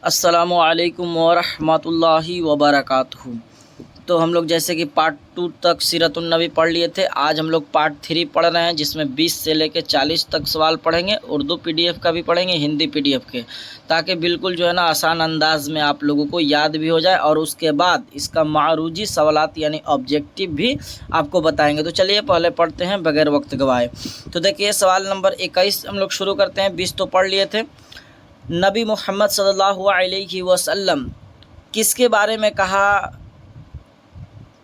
अस्सलामुअलैकुम वरहमतुल्लाहि वबरकातुहू। तो हम लोग जैसे कि पार्ट 2 तक सीरतुन नबी पढ़ लिए थे, आज हम लोग पार्ट 3 पढ़ रहे हैं जिसमें 20 से लेकर 40 तक सवाल पढ़ेंगे। उर्दू पीडीएफ का भी पढ़ेंगे, हिंदी पीडीएफ के, ताकि बिल्कुल जो है ना आसान अंदाज में आप लोगों को याद भी हो जाए और उसके बाद इसका मारूजी सवालात यानी ऑब्जेक्टिव भी आपको बताएंगे। तो चलिए पहले पढ़ते हैं बगैर वक्त गवाए। तो देखिए सवाल नंबर 21 हम लोग शुरू करते हैं। 20 तो पढ़ लिए थे। नबी मोहम्मद सल्लल्लाहु अलैहि वसल्लम किसके बारे में कहा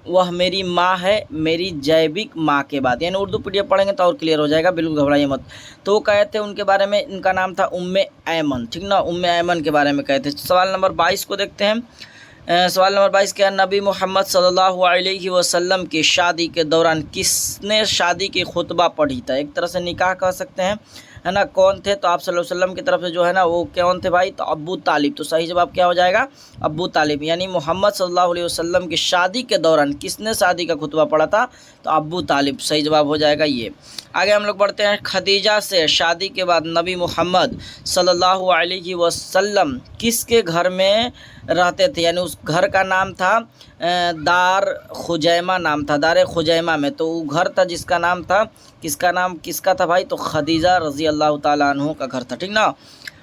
वह मेरी माँ है, मेरी जैविक माँ के बाद, यानी उर्दू पीडीएफ पढ़ेंगे तो और क्लियर हो जाएगा, बिल्कुल घबराइए मत। तो वो कहे थे उनके बारे में, इनका नाम था उम्मे ऐमन, ठीक ना, उम्मे ऐमन के बारे में कहे थे। सवाल नंबर 22 को देखते हैं। सवाल नंबर 22 क्या है? नबी मोहम्मद सल्लल्लाहु अलैहि वसल्लम की शादी के दौरान किसने शादी की खुतबा पढ़ी था? एक तरह से निकाह कह सकते हैं, है ना। कौन थे? तो आप सल्लल्लाहु अलैहि वसल्लम की तरफ से जो है ना वो कौन थे भाई? तो अब्बू तालिब। तो सही जवाब क्या हो जाएगा? अब्बू तालिब। यानी मोहम्मद सल्लल्लाहु अलैहि वसल्लम की शादी के दौरान किसने शादी का खुतबा पढ़ा था? तो अब्बू तालिब। सही जवाब हो जाएगा ये। आगे हम लोग बढ़ते हैं। खदीजा से शादी के बाद नबी मोहम्मद सल्लल्लाहु अलैहि वसल्लम किसके घर में रहते थे? यानी उस घर का नाम था दार खुजैमा, नाम था दार खुजैमा में। तो वो घर था जिसका नाम था, किसका था भाई? तो खदीजा रज़ी अल्लाह ताला अन्हु का घर था, ठीक ना।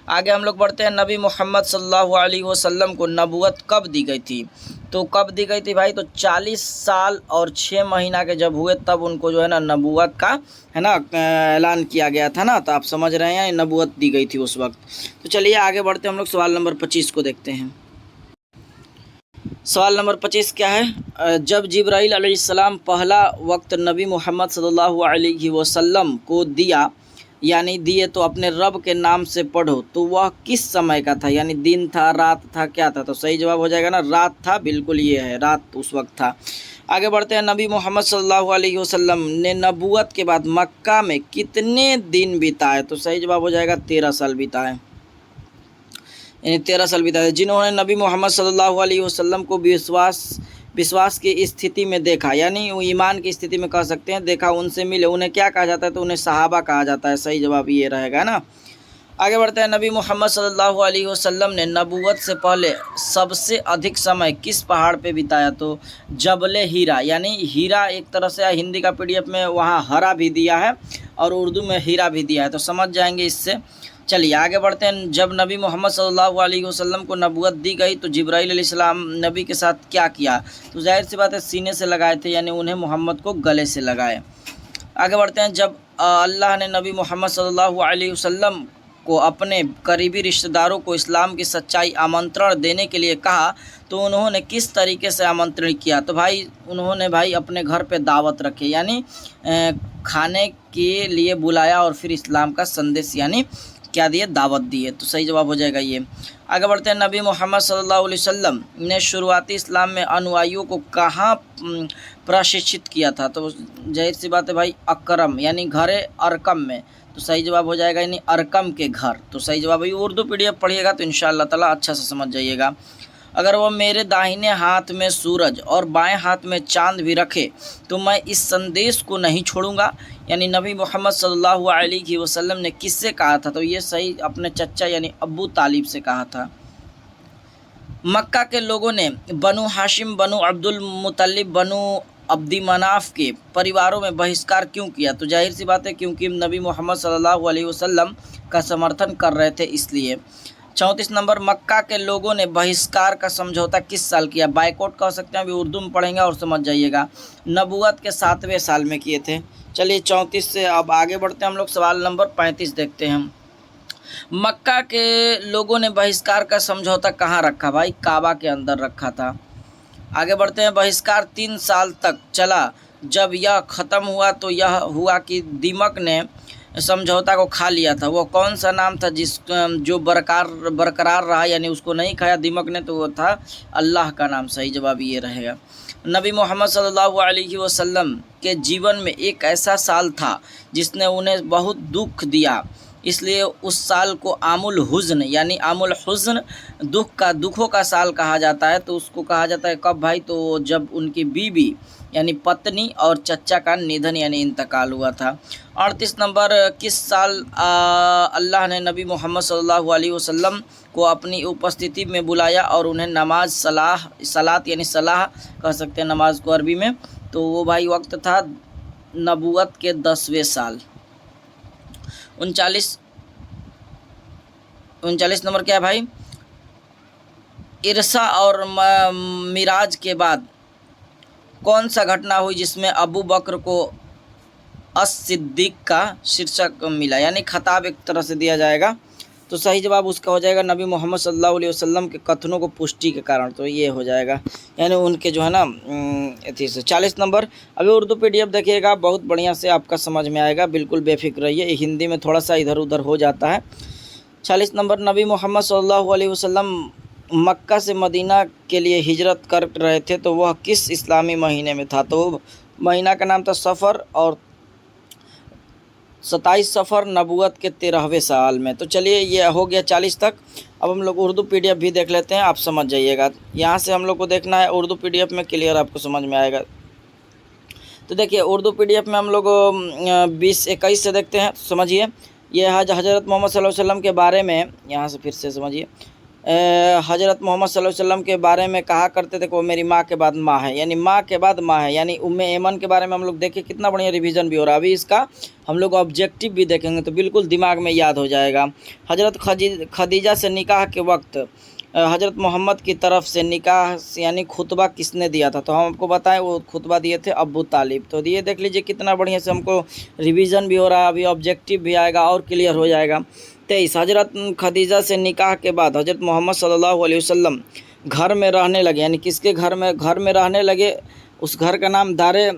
आगे हम लोग बढ़ते हैं। नबी मोहम्मद सल्लल्लाहु अलैहि वसल्लम को नबूवत कब दी गई थी? तो कब दी गई थी भाई? तो 40 साल और 6 महीना के जब हुए तब उनको जो है ना नबूवत का, है ना, ऐलान किया गया था ना। तो आप समझ रहे हैं, नबूवत दी गई थी उस वक्त। तो चलिए आगे बढ़ते हैं हम लोग सवाल नंबर 25 को देखते हैं। सवाल नंबर 25 क्या है? जब जिब्राइल अलैहिस्सलाम पहला वक्त नबी मोहम्मद सल्लल्लाहु अलैहि वसल्लम को दिया, यानी दिए तो अपने रब के नाम से पढ़ो, तो वह किस समय का था? यानी दिन था, रात था, क्या था? तो सही जवाब हो जाएगा ना रात था, बिल्कुल ये है, रात उस वक्त था। आगे बढ़ते हैं। नबी मोहम्मद सल्लल्लाहु अलैहि वसल्लम ने नबूवत के बाद मक्का में कितने दिन बिताए? तो सही जवाब हो जाएगा 13 साल बिताए, यानी 13 साल बिताए। जिन्होंने नबी मोहम्मद सल्लल्लाहु अलैहि वसल्लम को विश्वास की स्थिति में देखा, यानी वो ईमान की स्थिति में कह सकते हैं, देखा, उनसे मिले, उन्हें क्या कहा जाता है? तो उन्हें सहाबा कहा जाता है। सही जवाब ये रहेगा ना। आगे बढ़ते हैं। नबी मोहम्मद सल्लल्लाहु अलैहि वसल्लम ने नबूवत से पहले सबसे अधिक समय किस पहाड़ पे बिताया? तो जबले हीरा, यानी हीरा एक तरह से हिंदी का पीडीएफ में वहाँ हरा भी दिया है और उर्दू में हीरा भी दिया है, तो समझ जाएंगे इससे। चलिए आगे बढ़ते हैं। जब नबी मोहम्मद सल्लल्लाहु अलैहि वसल्लम को नबूवत दी गई तो जिब्राइल अलैहिस्सलाम नबी के साथ क्या किया? तो जाहिर सी बात है सीने से लगाए थे, यानी उन्हें मोहम्मद को गले से लगाए। आगे बढ़ते हैं। जब अल्लाह ने नबी मोहम्मद सल्लल्लाहु अलैहि वसल्लम को अपने करीबी रिश्तेदारों को इस्लाम की सच्चाई आमंत्रण देने के लिए कहा, तो उन्होंने किस तरीके से आमंत्रण किया? तो भाई उन्होंने भाई अपने घर पे दावत रखे, यानी खाने के लिए बुलाया और फिर इस्लाम का संदेश यानी क्या दिए? दावत दिए। तो सही जवाब हो जाएगा ये। आगे बढ़ते हैं। नबी मोहम्मद सल्लल्लाहु अलैहि वसल्लम ने शुरुआती इस्लाम में अनुयायियों को कहाँ प्रशिक्षित किया था? तो जाहिर सी बात है भाई अकरम, यानी घरे अरकम में। तो सही जवाब हो जाएगा यानी अरकम के घर। तो सही जवाब है। उर्दू पीडीएफ पढ़िएगा तो इंशाअल्लाह ताला अच्छा से समझ जाइएगा। अगर वह मेरे दाहिने हाथ में सूरज और बाएं हाथ में चांद भी रखे तो मैं इस संदेश को नहीं छोड़ूंगा। यानी नबी मोहम्मद सल्लल्लाहु अलैहि वसल्लम ने किससे कहा था? तो ये सही अपने चचा यानी अब्बू तालिब से कहा था। मक्का के लोगों ने बनु हाशिम, बनु अब्दुल मुत्तलिब, बनु अब्दी मनाफ के परिवारों में बहिष्कार क्यों किया? तो जाहिर सी बात है क्योंकि नबी मोहम्मद सल्लल्लाहु अलैहि वसल्लम का समर्थन कर रहे थे, इसलिए। 34 नंबर। मक्का के लोगों ने बहिष्कार का समझौता किस साल किया? बाइकआउट कह सकते हैं, अभी उर्दू में पढ़ेंगे और समझ जाइएगा। नबूवत के 7वें साल में किए थे। चलिए 34 से अब आगे बढ़ते हैं हम लोग सवाल नंबर 35 देखते हैं। मक्का के लोगों ने बहिष्कार का समझौता कहाँ रखा भाई? काबा के अंदर रखा था। आगे बढ़ते हैं। बहिष्कार 3 साल तक चला। जब यह ख़त्म हुआ तो यह हुआ कि दिमक ने समझौता को खा लिया था। वो कौन सा नाम था जो बरकरार रहा, यानी उसको नहीं खाया दिमक ने? तो वो था अल्लाह का नाम। सही जवाब ये रहेगा। नबी मोहम्मद सल्लल्लाहु अलैहि वसल्लम के जीवन में एक ऐसा साल था जिसने उन्हें बहुत दुख दिया, इसलिए उस साल को आमुल हुज़्न, यानी आमुल हुज़्न दुखों का साल कहा जाता है। तो उसको कहा जाता है कब भाई? तो जब उनकी बीवी यानी पत्नी और चचा का निधन यानी इंतकाल हुआ था। 38 नंबर। किस साल अल्लाह ने नबी मोहम्मद सल्लल्लाहु अलैहि वसल्लम को अपनी उपस्थिति में बुलाया और उन्हें नमाज सलात यानी सलाह कह सकते हैं नमाज को अरबी में। तो वो भाई वक्त था नबूवत के 10वें साल। 39 नंबर क्या है भाई? इरसा और मिराज के बाद कौन सा घटना हुई जिसमें अबू बकर को अस-सिद्दीक का शीर्षक मिला, यानी खताब एक तरह से दिया जाएगा। तो सही जवाब उसका हो जाएगा नबी मोहम्मद सल्लल्लाहु अलैहि वसल्लम के कथनों को पुष्टि के कारण, तो ये हो जाएगा, यानी उनके जो है ना अथी से। 40 नंबर, अभी उर्दू PDF देखिएगा, बहुत बढ़िया से आपका समझ में आएगा, बिल्कुल बेफिक्र रहिए, हिंदी में थोड़ा सा इधर उधर हो जाता है। 40 नंबर, नबी मोहम्मद सल्लल्लाहु अलैहि वसल्लम मक्का से मदीना के लिए हिजरत कर रहे थे, तो वह किस इस्लामी महीने में था? तो महीना का नाम था सफ़र और 27 सफ़र नबूवत के 13वें साल में। तो चलिए ये हो गया 40 तक। अब हम लोग उर्दू PDF भी देख लेते हैं, आप समझ जाइएगा। यहाँ से हम लोग को देखना है उर्दू PDF में, क्लियर आपको समझ में आएगा। तो देखिए उर्दू PDF में हम लोग 20-21 से देखते हैं, समझिए। ये हज़रत मोहम्मद सल्लल्लाहु अलैहि वसल्लम के बारे में, यहाँ से फिर से समझिए, हज़रत मोहम्मद सल्लल्लाहु अलैहि वसल्लम के बारे में कहा करते थे कि वो मेरी माँ के बाद माँ है, यानी माँ के बाद माँ है, यानी उम्मे ऐमन के बारे में हम लोग देखें, कितना बढ़िया रिवीजन भी हो रहा है। अभी इसका हम लोग ऑब्जेक्टिव भी देखेंगे तो बिल्कुल दिमाग में याद हो जाएगा। हज़रत खदीजा से निकाह के वक्त हज़रत मोहम्मद की तरफ से निकाह यानी खुतबा किसने दिया था? तो हम आपको बताएं वो खुतबा दिए थे अबू तालिब। तो ये देख लीजिए कितना बढ़िया से हमको रिवीजन भी हो रहा है, अभी ऑब्जेक्टिव भी आएगा और क्लियर हो जाएगा। 23, हज़रत खदीजा से निकाह के बाद हज़रत मोहम्मद सल्लल्लाहु अलैहि वसल्लम घर में रहने लगे, यानी किसके घर में रहने लगे? उस घर का नाम दारे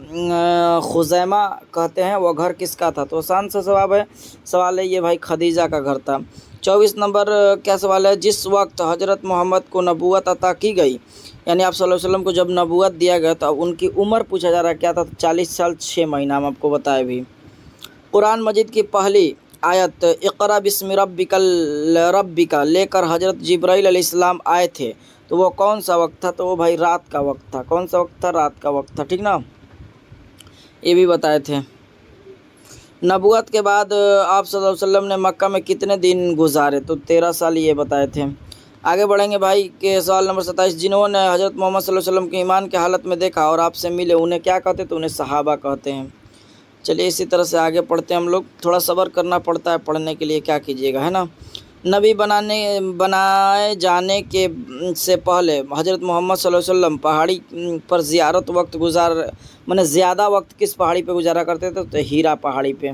खुज़ैमा कहते हैं। वो घर किसका था? तो आसान सा सवाल है ये भाई, खदीजा का घर था। 24 नंबर क्या सवाल है? जिस वक्त हज़रत मोहम्मद को नबूवत अता की गई, यानी आप सल्लल्लाहु अलैहि वसल्लम को जब नबूवत दिया गया तो उनकी उम्र पूछा जा रहा है क्या था? 40 साल 6 महीना, हम आपको बताए भी। कुरान मजीद की पहली आयत इक़रा बिस्मि रब्बिका लेकर हज़रत जिब्राइल अलैहिस्सलाम आए थे, तो वो कौन सा वक्त था? तो वो भाई रात का वक्त था। कौन सा वक्त था? रात का वक्त था, ठीक ना, ये भी बताए थे। नबूवत के बाद आप सल्लल्लाहु अलैहि वसल्लम ने मक्का में कितने दिन गुजारे? तो 13 साल, ये बताए थे। आगे बढ़ेंगे भाई के सवाल नंबर 27, जिन्होंने हज़रत मोहम्मद सल्लल्लाहु अलैहि वसल्लम के ईमान की हालत में देखा और आपसे मिले, उन्हें क्या कहते? तो उन्हें सहाबा कहते हैं। चलिए इसी तरह से आगे पढ़ते हैं हम लोग, थोड़ा सब्र करना पड़ता है पढ़ने के लिए, क्या कीजिएगा, है ना। नबी बनाए जाने के से पहले हज़रत मोहम्मद सल्लल्लाहु अलैहि वसल्लम पहाड़ी पर ज़ियारत वक्त माने ज़्यादा वक्त किस पहाड़ी पे गुजारा करते थे? तो हीरा पहाड़ी पे,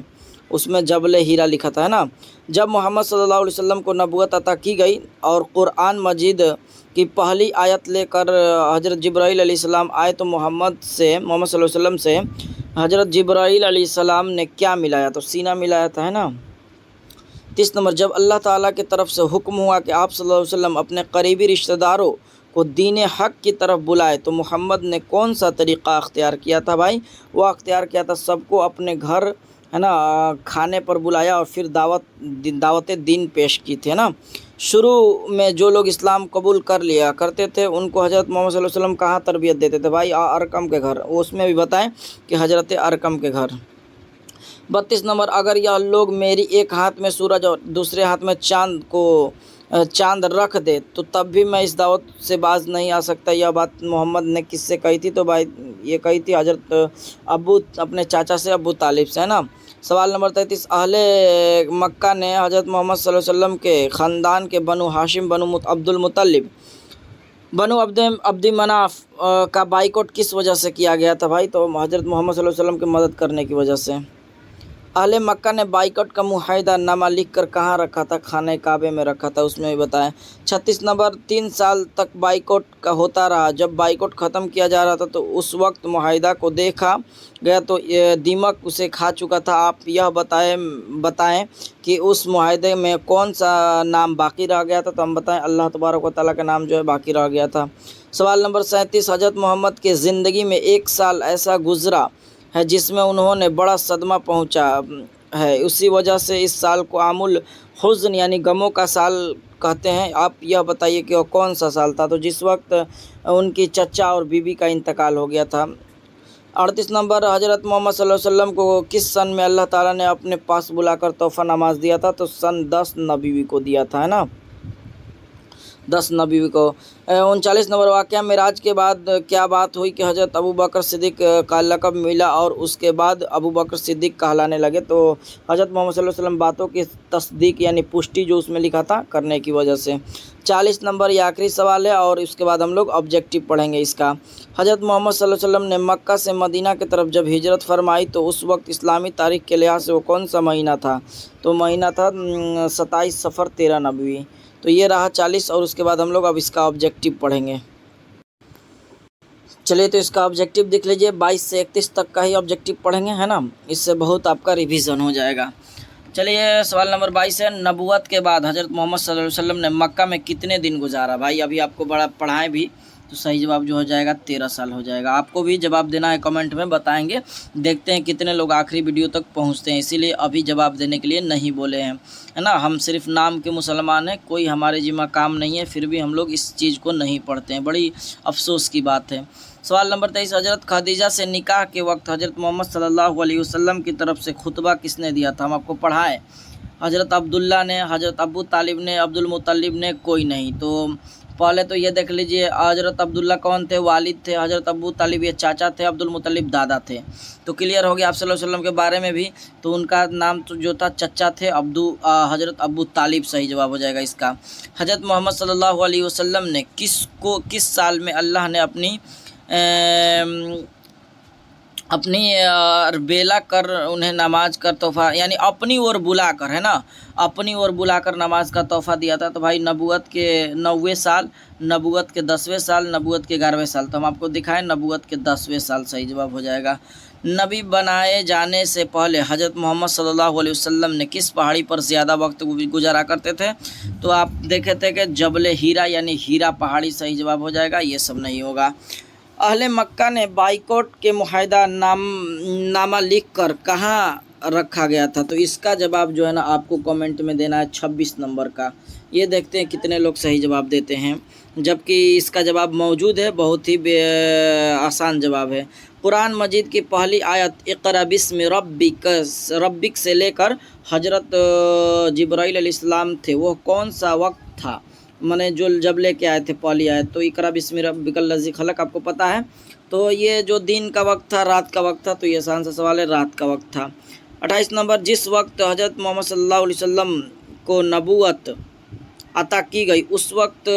उसमें जबले हीरा लिखा था, है ना। जब मोहम्मद सल्लल्लाहु अलैहि वसल्लम को नबूवत अता की गई और कुरान मजीद की पहली आयत लेकर हज़रत जिब्राइल अलैहिस्सलाम आए, तो मोहम्मद सल्लल्लाहु अलैहि वसल्लम से हज़रत जिब्राइल अलैहिस्सलाम ने क्या मिलाया? तो सीना मिलाया था, है ना। 30 नंबर, जब अल्लाह ताला की तरफ से हुक्म हुआ कि आप सल्लल्लाहु अलैहि वसल्लम अपने करीबी रिश्तेदारों को दीन हक़ की तरफ बुलाए, तो मोहम्मद ने कौन सा तरीक़ा अख्तियार किया था भाई? वो अख्तियार किया था सबको अपने घर, है ना, खाने पर बुलाया और फिर दावत दीन पेश की थी, है ना। शुरू में जो लोग इस्लाम कबूल कर लिया करते थे उनको हज़रत मोहम्मद सल्लल्लाहु अलैहि वसल्लम कहाँ तरबियत देते थे भाई? अरकम के घर, उसमें भी बताएं कि हज़रत अरकम के घर। 32 नंबर, अगर यह लोग मेरी एक हाथ में सूरज और दूसरे हाथ में चांद रख दे तो तब भी मैं इस दावत से बाज नहीं आ सकता। यह बात मोहम्मद ने किससे कही थी? तो भाई ये कही थी हज़रत अपने चाचा से, अबू तालिब से, है ना। सवाल नंबर 33, अहले मक्का ने हज़रत मोहम्मद सल्लल्लाहु अलैहि वसल्लम के ख़ानदान के बनु हाशिम, बनु अब्दुल मुत्तलिब, बनु अब्दी मनाफ का बाइकआउट किस वजह से किया गया था भाई? तो हज़रत मोहम्मद सल्लल्लाहु अलैहि वसल्लम की मदद करने की वजह से। अहले मक्का ने बाइकआउट का मुआहदा नामा लिख कर कहाँ रखा था? खाने काबे में रखा था, उसमें भी बताएं। 36 नंबर, 3 साल तक बाइकआउट का होता रहा, जब बाइकआउट ख़त्म किया जा रहा था तो उस वक्त मुआहदा को देखा गया तो दीमक उसे खा चुका था। आप यह बताएं कि उस मुआहदे में कौन सा नाम बाकी रह गया था? तो हम बताएं अल्लाह तबारक व तआला का नाम जो है बाकी रह गया था। सवाल नंबर 37, हज़रत मोहम्मद के ज़िंदगी में एक साल ऐसा गुज़रा है जिसमें उन्होंने बड़ा सदमा पहुंचा है, उसी वजह से इस साल को आमुल हुज़्न यानी गमों का साल कहते हैं। आप यह बताइए कि वो कौन सा साल था? तो जिस वक्त उनकी चचा और बीबी का इंतकाल हो गया था। 38 नंबर, हज़रत मोहम्मद सल्लल्लाहु अलैहि वसल्लम को किस सन में अल्लाह ताला ने अपने पास बुलाकर तोहफ़ा नमाज दिया था? तो सन 10 नबी को दिया था, है ना। 10 नबी को। 39 नंबर वाक़या, मेराज के बाद क्या बात हुई कि हज़रत अबू बकर सिद्दीक़ का लक़ब मिला और उसके बाद अबू बकर सिद्दीक़ कहलाने लगे? तो हज़रत मोहम्मद सल्लल्लाहु अलैहि वसल्लम बातों की तस्दीक यानी पुष्टि जो उसमें लिखा था करने की वजह से। 40 नंबर ये आखिरी सवाल है और इसके बाद हम लोग ऑब्जेक्टिव पढ़ेंगे इसका। हज़रत मोहम्मद सल्लल्लाहु अलैहि वसल्लम ने मक्का से मदीना की तरफ जब हिजरत फरमाई तो उस वक्त इस्लामी तारीख़ के लिहाज से वो कौन सा महीना था? तो महीना था 27 सफ़र 13 नबवी। तो ये रहा 40 और उसके बाद हम लोग अब इसका ऑब्जेक्टिव पढ़ेंगे। चलिए तो इसका ऑब्जेक्टिव देख लीजिए, 22 से 31 तक का ही ऑब्जेक्टिव पढ़ेंगे, है ना। इससे बहुत आपका रिवीजन हो जाएगा। चलिए सवाल नंबर 22 है, नबूवत के बाद हज़रत मोहम्मद सल्लल्लाहु अलैहि वसल्लम ने मक्का में कितने दिन गुजारा? भाई अभी आपको बड़ा पढ़ाएं भी तो सही जवाब जो हो जाएगा 13 साल हो जाएगा। आपको भी जवाब देना है, कमेंट में बताएंगे। देखते हैं कितने लोग आखिरी वीडियो तक पहुंचते हैं, इसीलिए अभी जवाब देने के लिए नहीं बोले हैं, है ना। हम सिर्फ नाम के मुसलमान हैं, कोई हमारे जिम्मा काम नहीं है, फिर भी हम लोग इस चीज़ को नहीं पढ़ते हैं, बड़ी अफसोस की बात है। सवाल नंबर 23, हज़रत खदीजा से निकाह के वक्त हज़रत मोहम्मद सल्लल्लाहु अलैहि वसल्लम की तरफ से खुतबा किसने दिया था? हम आपको पढ़ाएं। हज़रत अब्दुल्ला ने, हज़रत अबू तालिब ने, अब्दुल मुत्तलिब ने, कोई नहीं। तो पहले तो ये देख लीजिए, हज़रत अब्दुल्ला कौन थे? वालिद थे। हज़रत अबू तालिब ये चाचा थे। अब्दुल मुत्तलिब दादा थे। तो क्लियर हो गया आप सल्लल्लाहु अलैहि वसल्लम के बारे में भी। तो उनका नाम तो जो था चचा थे हज़रत अबू तालिब, सही जवाब हो जाएगा इसका। हज़रत मोहम्मद सल्लल्लाहु अलैहि वसल्लम ने किस साल में अल्लाह ने अपनी बेला कर उन्हें नमाज का तोहफ़ा यानी अपनी ओर बुला कर, है ना, अपनी ओर बुलाकर नमाज का तोहफ़ा दिया था? तो भाई नबूवत के 9वें साल, नबूवत के 10वें साल, नबूवत के 11वें साल। तो हम आपको दिखाएं नबूवत के 10वें साल, सही जवाब हो जाएगा। नबी बनाए जाने से पहले हज़रत मोहम्मद सल्लल्लाहु अलैहि वसल्लम ने किस पहाड़ी पर ज़्यादा वक्त गुजारा करते थे? तो आप देखे थे कि जबल हीरा यानी हीरा पहाड़ी, सही जवाब हो जाएगा। ये सब नहीं होगा। अहले मक्का ने बाइकॉट के मुआहदा नामा लिख कर कहाँ रखा गया था? तो इसका जवाब जो है ना आपको कमेंट में देना है 26 नंबर का। ये देखते हैं कितने लोग सही जवाब देते हैं, जबकि इसका जवाब मौजूद है, बहुत ही आसान जवाब है। कुरान मजीद की पहली आयत इक़रा बिस्मि रब्बिक से लेकर हज़रत जिब्राइल अलैहिस्सलाम थे, वो कौन सा वक्त था? मैंने जो जब लेके आए थे पहली आयत, तो इक़रा बिस्मि रब्बिकल लज़ी खलक आपको पता है। तो ये जो दिन का वक्त था, रात का वक्त था, तो ये आसान सा सवाल है, रात का वक्त था। 28 नंबर, जिस वक्त हज़रत मोहम्मद सल्लल्लाहु अलैहि वसल्लम को नबूवत अता की गई उस वक्त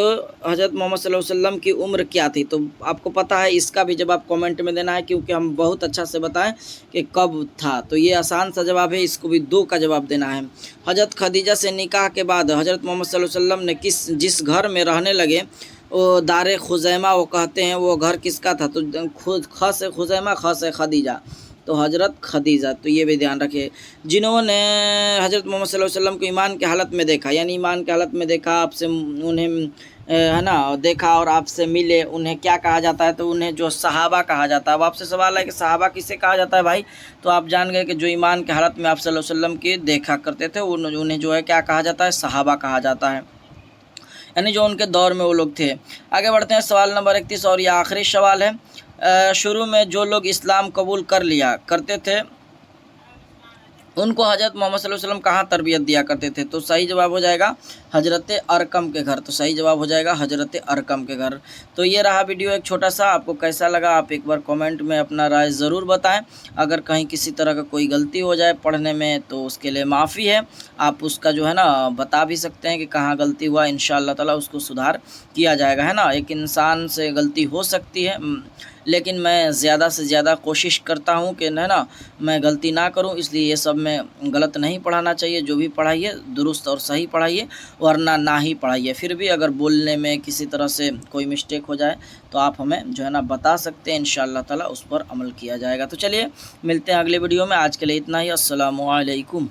हज़रत मोहम्मद सल्लल्लाहु अलैहि वसल्लम की उम्र क्या थी? तो आपको पता है, इसका भी जवाब कमेंट में देना है, क्योंकि हम बहुत अच्छा से बताएं कि कब था। तो ये आसान सा जवाब है, इसको भी 2 का जवाब देना है। हज़रत खदीजा से निकाह के बाद हज़रत मोहम्मद सल्लल्लाहु अलैहि वसल्लम ने जिस घर में रहने लगे वो दारे खुज़ैमा वो कहते हैं, वो घर किसका था? तो ख से खुज़ैमा, ख से खदीजा, तो हज़रत खदीजा। तो ये भी ध्यान रखिए। जिन्होंने हज़रत मोहम्मद सल्लल्लाहु अलैहि वसल्लम को ईमान की हालत में देखा, यानी ईमान की हालत में देखा, आपसे उन्हें है ना देखा और आपसे मिले, उन्हें क्या कहा जाता है? तो उन्हें जो सहाबा कहा जाता है। अब आपसे सवाल है कि सहाबा किसे कहा जाता है भाई? तो आप जान गए कि जो ईमान की हालत में आप सल्लल्लाहु अलैहि वसल्लम की देखा करते थे, उन्हें जो है क्या कहा जाता है? सहाबा कहा जाता है, यानी जो उनके दौर में वो लोग थे। आगे बढ़ते हैं, सवाल नंबर 31 और ये आखिरी सवाल है। शुरू में जो लोग इस्लाम कबूल कर लिया करते थे उनको हज़रत मोहम्मद सल्लल्लाहु अलैहि वसल्लम कहाँ तरबियत दिया करते थे? तो सही जवाब हो जाएगा हज़रत अरकम के घर। तो सही जवाब हो जाएगा हज़रत अरकम के घर। तो ये रहा वीडियो एक छोटा सा, आपको कैसा लगा आप एक बार कमेंट में अपना राय ज़रूर बताएं। अगर कहीं किसी तरह का कोई गलती हो जाए पढ़ने में तो उसके लिए माफ़ी है, आप उसका जो है ना बता भी सकते हैं कि कहाँ गलती हुआ, इंशाअल्लाह ताला उसको सुधार किया जाएगा, है ना। एक इंसान से गलती हो सकती है, लेकिन मैं ज़्यादा से ज़्यादा कोशिश करता हूँ कि है ना मैं गलती ना करूँ, इसलिए ये सब में गलत नहीं पढ़ाना चाहिए। जो भी पढ़ाइए दुरुस्त और सही पढ़ाइए, वरना ना ही पढ़ाइए। फिर भी अगर बोलने में किसी तरह से कोई मिस्टेक हो जाए तो आप हमें जो है ना बता सकते हैं, इंशाअल्लाह ताला उस पर अमल किया जाएगा। तो चलिए मिलते हैं अगले वीडियो में, आज के लिए इतना ही। अस्सलामु अलैकुम।